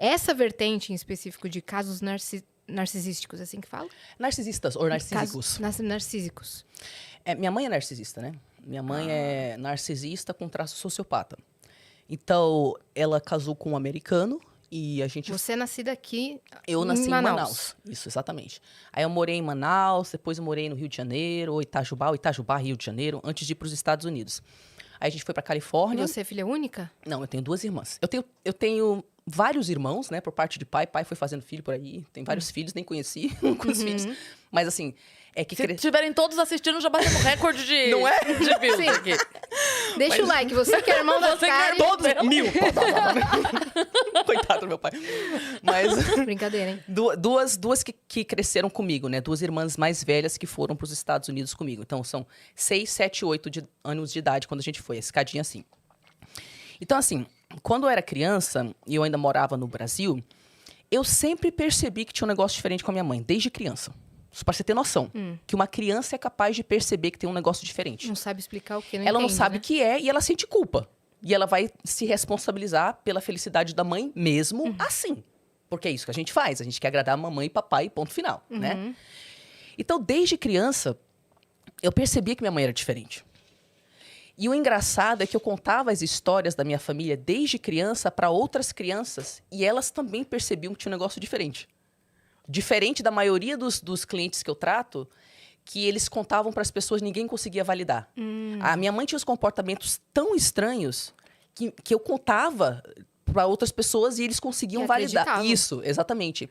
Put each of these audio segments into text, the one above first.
Essa vertente em específico de casos narcisísticos, assim que fala? Narcisistas ou narcísicos. Narcísicos. Minha mãe é narcisista, né? Minha mãe é narcisista com traço sociopata. Então, ela casou com um americano e a gente... Você é nascida aqui Eu nasci em Manaus. Isso, exatamente. Aí eu morei em Manaus, depois eu morei no Rio de Janeiro, Itajubá, Rio de Janeiro, antes de ir para os Estados Unidos. Aí a gente foi para Califórnia. E você é filha única? Não, eu tenho 2 irmãs. Eu tenho vários irmãos, né, por parte de pai. Pai foi fazendo filho por aí. Tem vários filhos, nem conheci com os filhos. Mas assim, é que... Se tiverem todos assistindo, já batemos recorde de... Não é? De views aqui. Deixa o like, você que é irmão da Karen. Todos 1000. Coitado do meu pai. Mas... Brincadeira, hein? Duas que cresceram comigo, né? 2 irmãs mais velhas que foram para os Estados Unidos comigo. Então, são 6, 7, 8 anos de idade quando a gente foi. A escadinha assim. Então, assim, quando eu era criança e eu ainda morava no Brasil, eu sempre percebi que tinha um negócio diferente com a minha mãe, desde criança. Só pra você ter noção. Que uma criança é capaz de perceber que tem um negócio diferente. Não sabe explicar o que, ela não sabe o que é e ela sente culpa. E ela vai se responsabilizar pela felicidade da mãe mesmo assim. Porque é isso que a gente faz. A gente quer agradar a mamãe e papai, ponto final, né? Então, desde criança, eu percebia que minha mãe era diferente. E o engraçado é que eu contava as histórias da minha família desde criança para outras crianças e elas também percebiam que tinha um negócio diferente. Diferente da maioria dos clientes que eu trato, que eles contavam para as pessoas e ninguém conseguia validar. A minha mãe tinha os comportamentos tão estranhos que eu contava para outras pessoas e eles conseguiam validar. Isso, exatamente.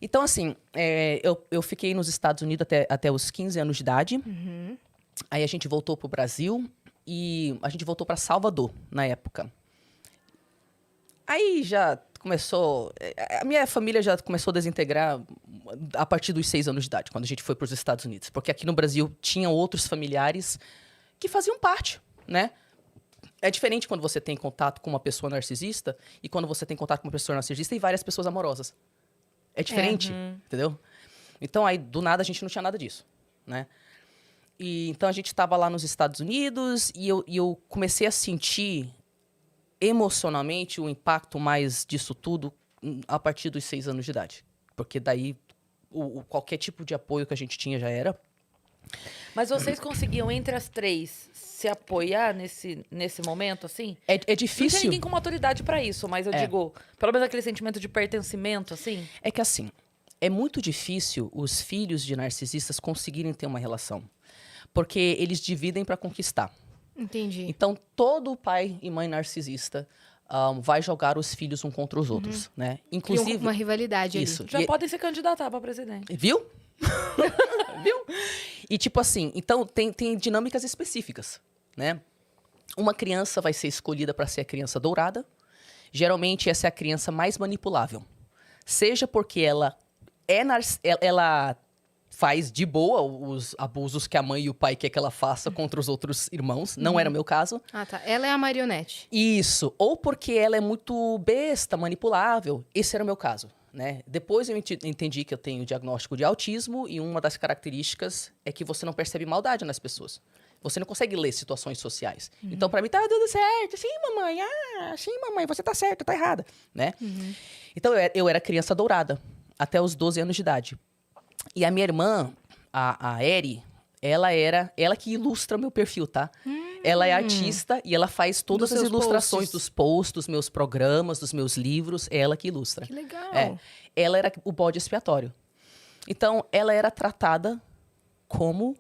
Então, assim, eu fiquei nos Estados Unidos até os 15 anos de idade. Aí a gente voltou para o Brasil e a gente voltou para Salvador, na época. Aí já começou... A minha família já começou a desintegrar a partir dos 6 anos de idade, quando a gente foi para os Estados Unidos. Porque aqui no Brasil tinham outros familiares que faziam parte, né? É diferente quando você tem contato com uma pessoa narcisista e quando você tem contato com uma pessoa narcisista e várias pessoas amorosas. É diferente, entendeu? Então, aí, do nada, a gente não tinha nada disso, né? E, então, a gente estava lá nos Estados Unidos e eu comecei a sentir emocionalmente o impacto mais disso tudo a partir dos 6 anos de idade. Porque daí, qualquer tipo de apoio que a gente tinha já era. Mas vocês conseguiam, entre as 3, se apoiar nesse momento, assim? É difícil. Não tinha ninguém com maturidade pra isso, mas eu digo, pelo menos aquele sentimento de pertencimento, assim? É que assim, é muito difícil os filhos de narcisistas conseguirem ter uma relação. Porque eles dividem pra conquistar. Entendi. Então, todo pai e mãe narcisista vai jogar os filhos um contra os outros, né? Inclusive... Tem uma rivalidade isso. ali. Já podem se candidatar pra presidente. Viu? Viu? E tipo assim, então tem dinâmicas específicas, né? Uma criança vai ser escolhida para ser a criança dourada. Geralmente essa é a criança mais manipulável. Seja porque ela faz de boa os abusos que a mãe e o pai quer que ela faça contra os outros irmãos. Não era o meu caso. Ah, tá. Ela é a marionete. Isso. Ou porque ela é muito besta, manipulável. Esse era o meu caso, né? Depois eu entendi que eu tenho diagnóstico de autismo e uma das características é que você não percebe maldade nas pessoas. Você não consegue ler situações sociais. Então, pra mim, tá tudo certo. Sim, mamãe. Sim, mamãe. Você tá certa, tá errada, né? Então, eu era criança dourada até os 12 anos de idade. E a minha irmã, a Eri, ela que ilustra meu perfil, tá? Ela é artista e ela faz todas as ilustrações dos posts, dos meus programas, dos meus livros. É ela que ilustra. Que legal. Ela era o bode expiatório. Então, ela era tratada como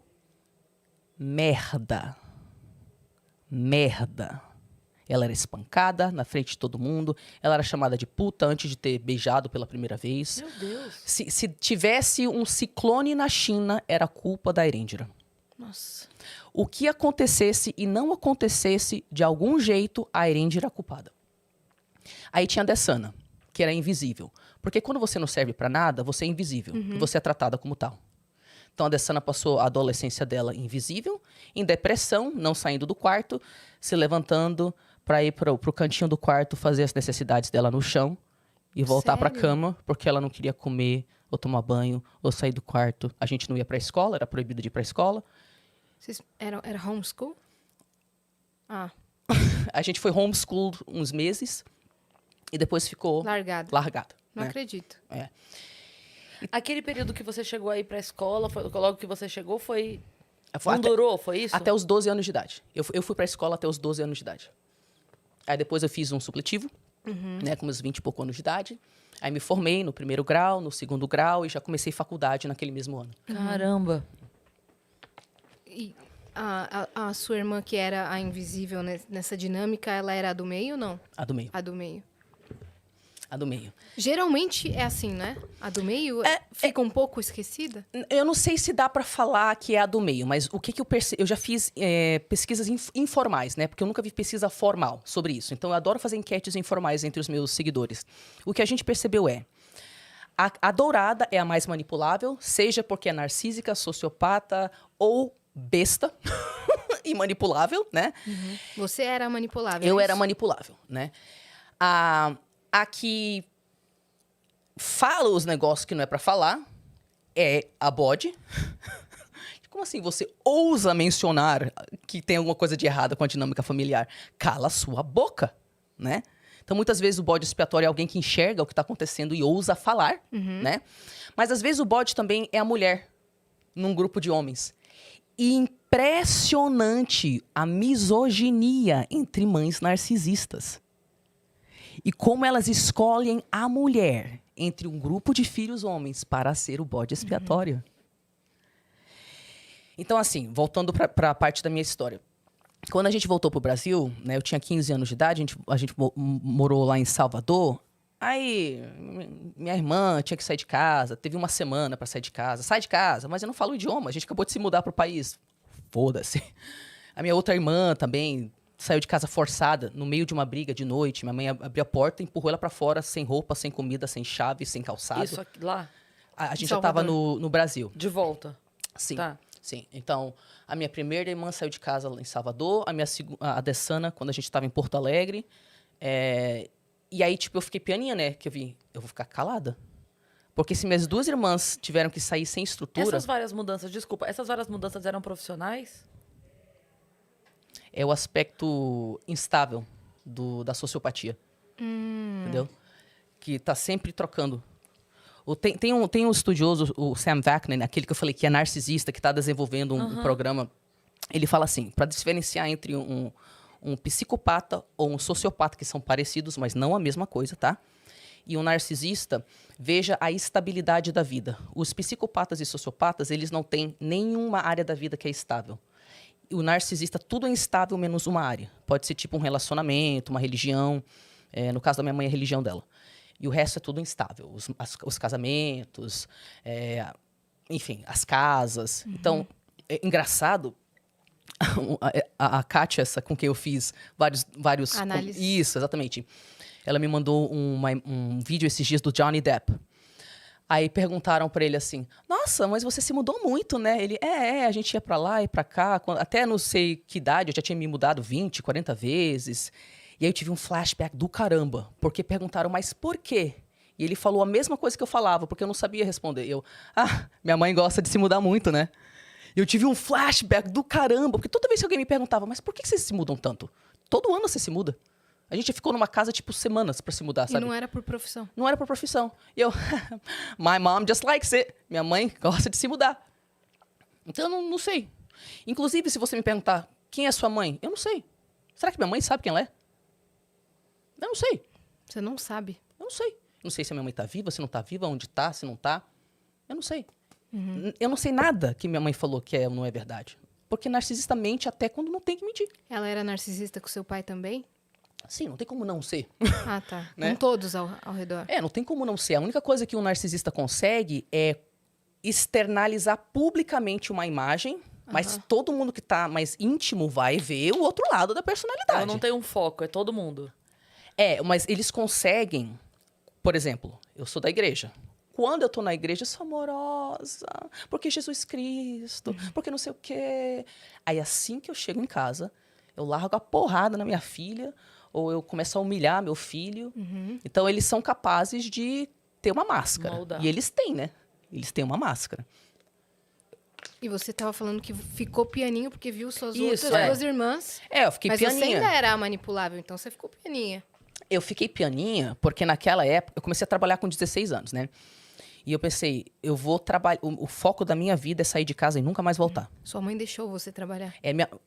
merda. Merda. Ela era espancada na frente de todo mundo. Ela era chamada de puta antes de ter beijado pela primeira vez. Meu Deus. Se tivesse um ciclone na China, era culpa da Erendira. Nossa. O que acontecesse e não acontecesse, de algum jeito, a Erendira era culpada. Aí tinha a Dessana, que era invisível. Porque quando você não serve pra nada, você é invisível. E você é tratada como tal. Então, a Dessana passou a adolescência dela invisível, em depressão, não saindo do quarto, se levantando para ir pro cantinho do quarto, fazer as necessidades dela no chão e voltar pra cama, porque ela não queria comer, ou tomar banho, ou sair do quarto. A gente não ia pra escola, era proibido de ir pra escola. Vocês era homeschool? Ah. A gente foi homeschooled uns meses. e depois ficou Largado. largado. Não né? acredito. Aquele período que você chegou aí pra escola, logo que você chegou, foi... Foi Não durou, foi isso? Até os 12 anos de idade. Eu fui pra escola até os 12 anos de idade. Aí depois eu fiz um supletivo, né, com meus 20 e poucos anos de idade. Aí me formei no primeiro grau, no segundo grau e já comecei faculdade naquele mesmo ano. Caramba. E a sua irmã, que era a invisível nessa dinâmica, ela era a do meio ou não? A do meio. A do meio. A do meio. Geralmente é assim, né? A do meio fica um pouco esquecida? Eu não sei se dá pra falar que é a do meio, mas o que eu percebo... Eu já fiz pesquisas informais, né? Porque eu nunca vi pesquisa formal sobre isso. Então, eu adoro fazer enquetes informais entre os meus seguidores. O que a gente percebeu é... A dourada é a mais manipulável, seja porque é narcísica, sociopata ou besta e manipulável, né? Você era manipulável. Eu é era isso? manipulável, né? A que fala os negócios que não é pra falar é a bode. Como assim você ousa mencionar que tem alguma coisa de errada com a dinâmica familiar? Cala a sua boca, né? Então, muitas vezes, o bode expiatório é alguém que enxerga o que está acontecendo e ousa falar, né? Mas, às vezes, o bode também é a mulher num grupo de homens. E impressionante a misoginia entre mães narcisistas. E como elas escolhem a mulher entre um grupo de filhos homens para ser o bode expiatório. Então, assim, voltando para a parte da minha história. Quando a gente voltou pro Brasil, né, eu tinha 15 anos de idade, a gente morou lá em Salvador. Aí, minha irmã tinha que sair de casa, teve uma semana para sair de casa. Sai de casa, mas eu não falo o idioma, a gente acabou de se mudar pro país. Foda-se. A minha outra irmã também saiu de casa forçada, no meio de uma briga de noite. Minha mãe abriu a porta e empurrou ela para fora, sem roupa, sem comida, sem chave, sem calçado. Isso aqui, lá? A gente já tava no Brasil. De volta. Sim. Tá. Sim, então, a minha primeira irmã saiu de casa lá em Salvador, a Dessana, quando a gente estava em Porto Alegre. E aí, tipo, eu fiquei pianinha, né? Que eu vou ficar calada. Porque se minhas duas irmãs tiveram que sair sem estrutura... Essas várias mudanças eram profissionais? É o aspecto instável da sociopatia. Entendeu? Que tá sempre trocando. Tem um estudioso, o Sam Vaknin, aquele que eu falei que é narcisista, que está desenvolvendo um programa. Ele fala assim, para diferenciar entre um psicopata ou um sociopata, que são parecidos, mas não a mesma coisa, tá? E um narcisista, veja a estabilidade da vida. Os psicopatas e sociopatas, eles não têm nenhuma área da vida que é estável. O narcisista, tudo é instável menos uma área. Pode ser tipo um relacionamento, uma religião. No caso da minha mãe, a religião dela. E o resto é tudo instável. Os casamentos, enfim, as casas. Então, é engraçado. A Kátia, essa com quem eu fiz vários... Análise. Isso, exatamente. Ela me mandou um vídeo esses dias do Johnny Depp. Aí perguntaram pra ele assim, nossa, mas você se mudou muito, né? Ele, a gente ia pra lá e pra cá. Até não sei que idade, eu já tinha me mudado 20, 40 vezes. E aí eu tive um flashback do caramba, porque perguntaram, mas por quê? E ele falou a mesma coisa que eu falava, porque eu não sabia responder. Minha mãe gosta de se mudar muito, né? E eu tive um flashback do caramba, porque toda vez que alguém me perguntava, mas por que vocês se mudam tanto? Todo ano você se muda. A gente ficou numa casa, tipo, semanas pra se mudar, sabe? E não era por profissão. Não era por profissão. E eu, my mom just likes it. Minha mãe gosta de se mudar. Então, eu não sei. Inclusive, se você me perguntar, quem é sua mãe? Eu não sei. Será que minha mãe sabe quem ela é? Eu não sei. Você não sabe. Eu não sei. Não sei se a minha mãe tá viva, se não tá viva, onde tá, se não tá. Eu não sei. Eu não sei nada que minha mãe falou que é ou não é verdade. Porque narcisista mente até quando não tem que mentir. Ela era narcisista com seu pai também? Sim, não tem como não ser. Ah, tá. Né? Com todos ao redor. Não tem como não ser. A única coisa que um narcisista consegue é externalizar publicamente uma imagem, mas todo mundo que tá mais íntimo vai ver o outro lado da personalidade. Ela não tem um foco, é todo mundo. Mas eles conseguem... Por exemplo, eu sou da igreja. Quando eu tô na igreja, eu sou amorosa. Porque Jesus Cristo. Porque não sei o quê. Aí, assim que eu chego em casa, eu largo a porrada na minha filha, ou eu começo a humilhar meu filho. Então, eles são capazes de ter uma máscara. Moldar. E eles têm, né? Eles têm uma máscara. E você tava falando que ficou pianinho porque viu suas Isso, outras duas irmãs. Eu fiquei Mas você pianinha. ainda era manipulável, então você ficou pianinha. Eu fiquei pianinha porque naquela época, eu comecei a trabalhar com 16 anos, né? E eu pensei, eu vou trabalhar, o foco da minha vida é sair de casa e nunca mais voltar. Sua mãe deixou você trabalhar?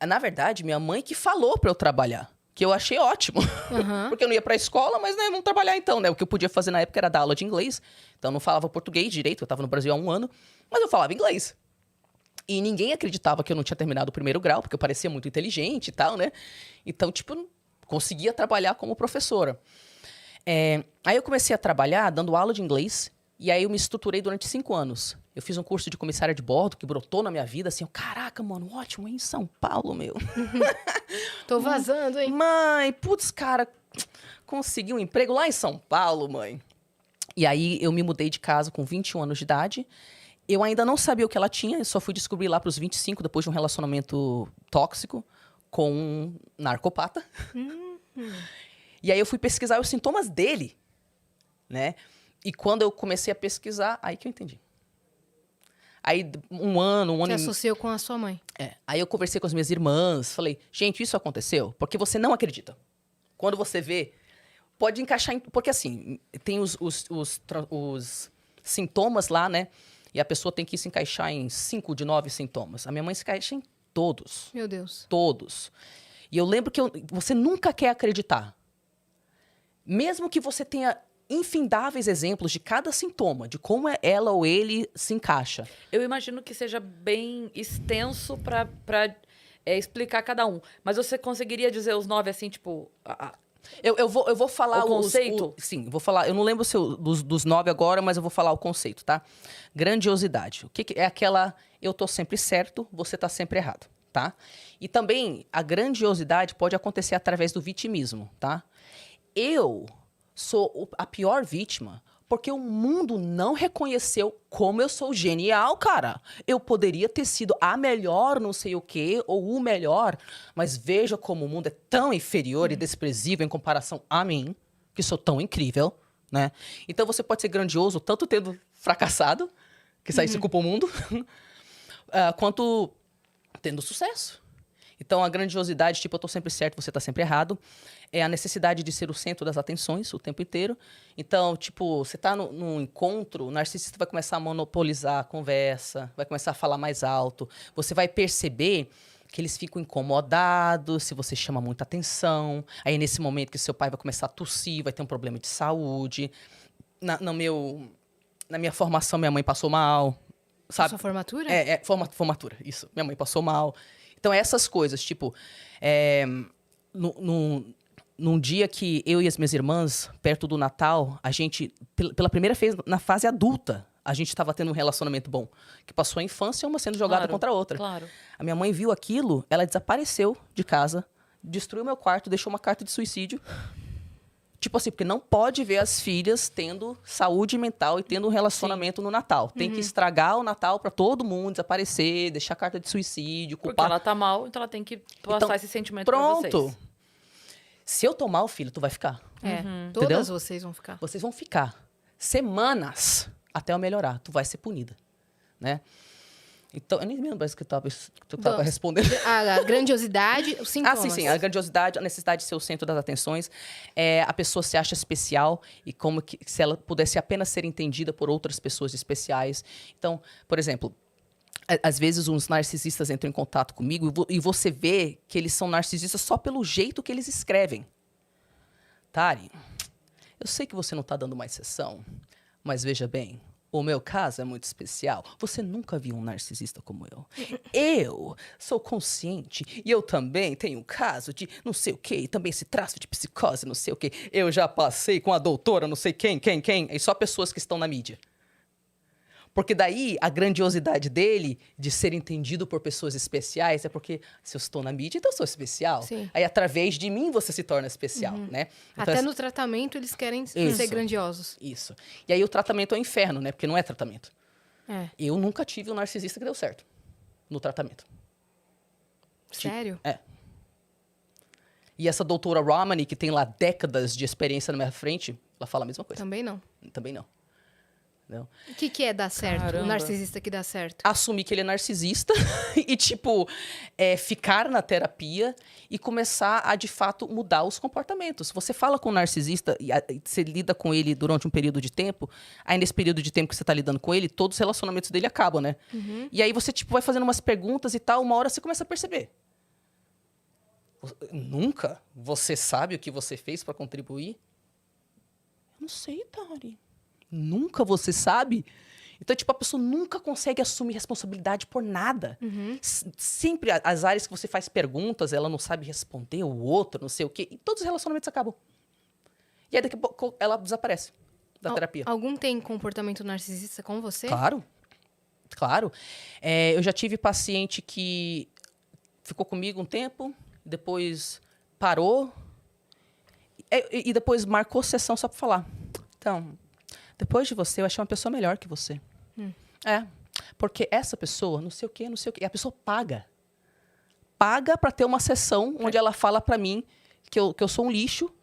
Na verdade, minha mãe que falou pra eu trabalhar, que eu achei ótimo. Aham. Porque eu não ia pra escola, mas né, vamos trabalhar então, né? O que eu podia fazer na época era dar aula de inglês. Então eu não falava português direito, eu tava no Brasil há 1 ano, mas eu falava inglês. E ninguém acreditava que eu não tinha terminado o 1º grau, porque eu parecia muito inteligente e tal, né? Então, tipo, eu conseguia trabalhar como professora. Aí eu comecei a trabalhar dando aula de inglês, e aí eu me estruturei durante 5 anos. Eu fiz um curso de comissária de bordo, que brotou na minha vida, assim, caraca, mano, ótimo, é em São Paulo, meu. Tô vazando, hein? Mãe, putz, cara, consegui um emprego lá em São Paulo, mãe. E aí eu me mudei de casa com 21 anos de idade. Eu ainda não sabia o que ela tinha, eu só fui descobrir lá pros 25, depois de um relacionamento tóxico com um narcopata. E aí eu fui pesquisar os sintomas dele, né? E quando eu comecei a pesquisar, aí que eu entendi. Aí, um ano Você e... associou com a sua mãe. Aí eu conversei com as minhas irmãs, falei, gente, isso aconteceu? Porque você não acredita. Quando você vê, pode encaixar em... Porque assim, tem os sintomas lá, né? E a pessoa tem que se encaixar em 5 de 9 sintomas. A minha mãe se encaixa em todos. Meu Deus. Todos. E eu lembro que você nunca quer acreditar. Mesmo que você tenha infindáveis exemplos de cada sintoma, de como ela ou ele se encaixa. Eu imagino que seja bem extenso para explicar cada um. Mas você conseguiria dizer os 9 assim, tipo... Eu vou falar O conceito? Sim, vou falar. Eu não lembro dos 9 agora, mas eu vou falar o conceito, tá? Grandiosidade. O que é aquela... Eu tô sempre certo, você tá sempre errado, tá? E também, a grandiosidade pode acontecer através do vitimismo, tá? Eu sou a pior vítima porque o mundo não reconheceu como eu sou genial, cara. Eu poderia ter sido a melhor não sei o quê, ou o melhor, mas veja como o mundo é tão inferior e desprezível em comparação a mim, que sou tão incrível, né? Então você pode ser grandioso tanto tendo fracassado, que isso aí se culpa o mundo, quanto tendo sucesso. Então, a grandiosidade, tipo, eu tô sempre certo, você tá sempre errado. É a necessidade de ser o centro das atenções o tempo inteiro. Então, tipo, você tá num encontro, o narcisista vai começar a monopolizar a conversa, vai começar a falar mais alto. Você vai perceber que eles ficam incomodados se você chama muita atenção. Aí, nesse momento que seu pai vai começar a tossir, vai ter um problema de saúde. Na minha formação, minha mãe passou mal, sabe? Sua formatura? Formatura, isso. Minha mãe passou mal. Então, essas coisas, tipo... Num dia que eu e as minhas irmãs, perto do Natal, a gente, pela primeira vez na fase adulta, a gente estava tendo um relacionamento bom. Que passou a infância, uma sendo jogada contra a outra. Claro. A minha mãe viu aquilo, ela desapareceu de casa, destruiu meu quarto, deixou uma carta de suicídio. Tipo assim, porque não pode ver as filhas tendo saúde mental e tendo um relacionamento no Natal. Tem que estragar o Natal pra todo mundo, desaparecer, deixar carta de suicídio, Porque culpar. ela tá mal, então ela tem que passar Então, esse sentimento pra vocês. Pronto. Se eu tomar o filho, tu vai ficar. Todas Entendeu? vocês vão ficar. Vocês vão ficar semanas até eu melhorar. Tu vai ser punida, né? Então, eu nem lembro mais que tu tava respondendo. A grandiosidade, os sintomas. Sim. A grandiosidade, a necessidade de ser o centro das atenções. A pessoa se acha especial e como que se ela pudesse apenas ser entendida por outras pessoas especiais. Então, por exemplo, às vezes uns narcisistas entram em contato comigo e você vê que eles são narcisistas só pelo jeito que eles escrevem. Tari, eu sei que você não está dando mais sessão, mas veja bem, o meu caso é muito especial. Você nunca viu um narcisista como eu. Eu sou consciente e eu também tenho um caso de não sei o quê, e também esse traço de psicose, não sei o quê. Eu já passei com a doutora, não sei quem. E só pessoas que estão na mídia. Porque daí a grandiosidade dele de ser entendido por pessoas especiais é porque se eu estou na mídia, então eu sou especial. Sim. Aí através de mim você se torna especial, né? Então, Até no tratamento eles querem ser grandiosos. Isso. E aí o tratamento é o inferno, né? Porque não é tratamento. É. Eu nunca tive um narcisista que deu certo no tratamento. Sério? E essa doutora Romani, que tem lá décadas de experiência na minha frente, ela fala a mesma coisa. Também não. Também não. Entendeu? O que é dar certo? Caramba. O narcisista que dá certo. Assumir que ele é narcisista e, tipo, ficar na terapia e começar a, de fato, mudar os comportamentos. Você fala com um narcisista e você lida com ele durante um período de tempo, aí nesse período de tempo que você tá lidando com ele, todos os relacionamentos dele acabam, né? E aí você, tipo, vai fazendo umas perguntas e tal, uma hora você começa a perceber. Nunca você sabe o que você fez para contribuir? Eu não sei, Tari. Nunca você sabe? Então, tipo, a pessoa nunca consegue assumir responsabilidade por nada. Sempre as áreas que você faz perguntas, ela não sabe responder o outro, não sei o quê. E todos os relacionamentos acabam. E aí, daqui a pouco, ela desaparece da terapia. Algum tem comportamento narcisista com você? Claro. Claro. Eu já tive paciente que ficou comigo um tempo, depois parou e depois marcou sessão só pra falar. Então, depois de você, eu achei uma pessoa melhor que você. Porque essa pessoa, não sei o quê, não sei o quê. E a pessoa paga. Paga pra ter uma sessão onde ela fala pra mim que eu sou um lixo.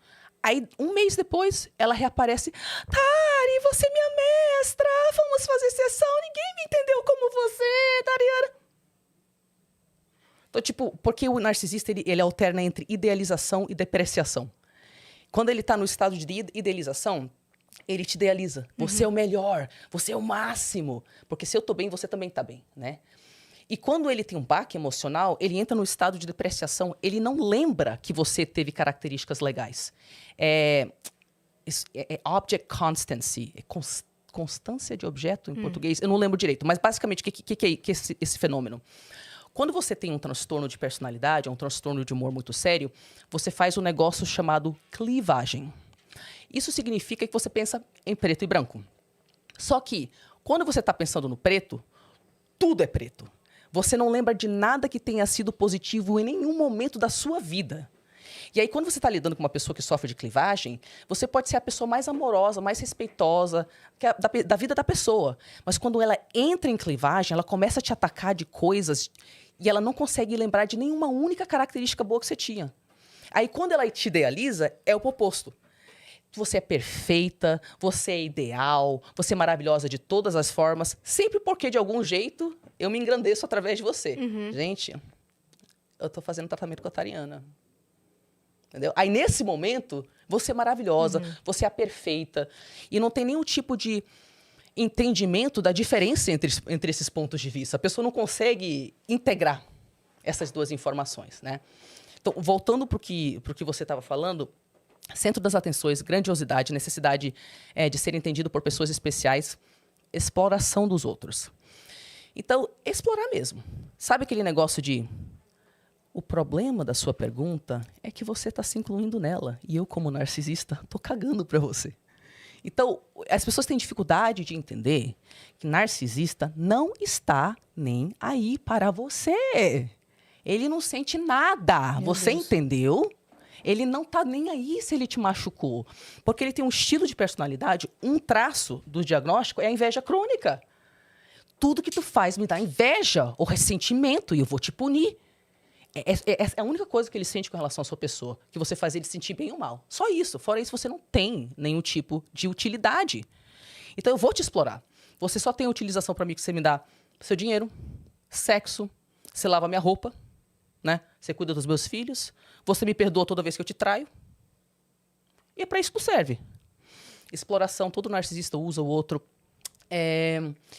Aí, um mês depois, ela reaparece. Tari, você é minha mestra. Vamos fazer sessão. Ninguém me entendeu como você, Tariana. Então, tipo, porque o narcisista, ele alterna entre idealização e depreciação. Quando ele tá no estado de idealização, ele te idealiza. Você é o melhor, você é o máximo. Porque se eu tô bem, você também tá bem, né? E quando ele tem um baque emocional, ele entra no estado de depreciação. Ele não lembra que você teve características legais. É object constancy. Constância de objeto em português? Eu não lembro direito. Mas, basicamente, o que é esse fenômeno? Quando você tem um transtorno de personalidade, um transtorno de humor muito sério, você faz um negócio chamado clivagem. Isso significa que você pensa em preto e branco. Só que, quando você está pensando no preto, tudo é preto. Você não lembra de nada que tenha sido positivo em nenhum momento da sua vida. E aí, quando você está lidando com uma pessoa que sofre de clivagem, você pode ser a pessoa mais amorosa, mais respeitosa da vida da pessoa. Mas quando ela entra em clivagem, ela começa a te atacar de coisas e ela não consegue lembrar de nenhuma única característica boa que você tinha. Aí, quando ela te idealiza, é o oposto. Você é perfeita, você é ideal, você é maravilhosa de todas as formas, sempre porque, de algum jeito, eu me engrandeço através de você. Gente, eu tô fazendo tratamento com a Tariana. Entendeu? Aí, nesse momento, você é maravilhosa, você é a perfeita. E não tem nenhum tipo de entendimento da diferença entre esses pontos de vista. A pessoa não consegue integrar essas duas informações, né? Então, voltando para o que você estava falando, centro das atenções, grandiosidade, necessidade de ser entendido por pessoas especiais, exploração dos outros. Então, explorar mesmo. Sabe aquele negócio de... O problema da sua pergunta é que você está se incluindo nela. E eu, como narcisista, estou cagando para você. Então, as pessoas têm dificuldade de entender que narcisista não está nem aí para você. Ele não sente nada. Você entendeu? Ele não tá nem aí se ele te machucou. Porque ele tem um estilo de personalidade, um traço do diagnóstico é a inveja crônica. Tudo que tu faz me dá inveja ou ressentimento e eu vou te punir. É a única coisa que ele sente com relação à sua pessoa, que você faz ele se sentir bem ou mal. Só isso. Fora isso, você não tem nenhum tipo de utilidade. Então, eu vou te explorar. Você só tem utilização para mim que você me dá seu dinheiro, sexo, você lava minha roupa, né? Você cuida dos meus filhos, você me perdoa toda vez que eu te traio. E é para isso que serve. Exploração, todo narcisista usa o outro.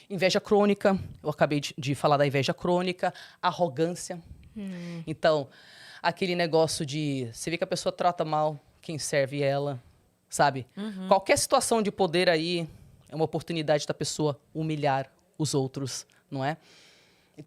Inveja crônica, eu acabei de falar da inveja crônica, arrogância. Então, aquele negócio de... Você vê que a pessoa trata mal quem serve ela, sabe? Qualquer situação de poder aí é uma oportunidade da pessoa humilhar os outros, não é?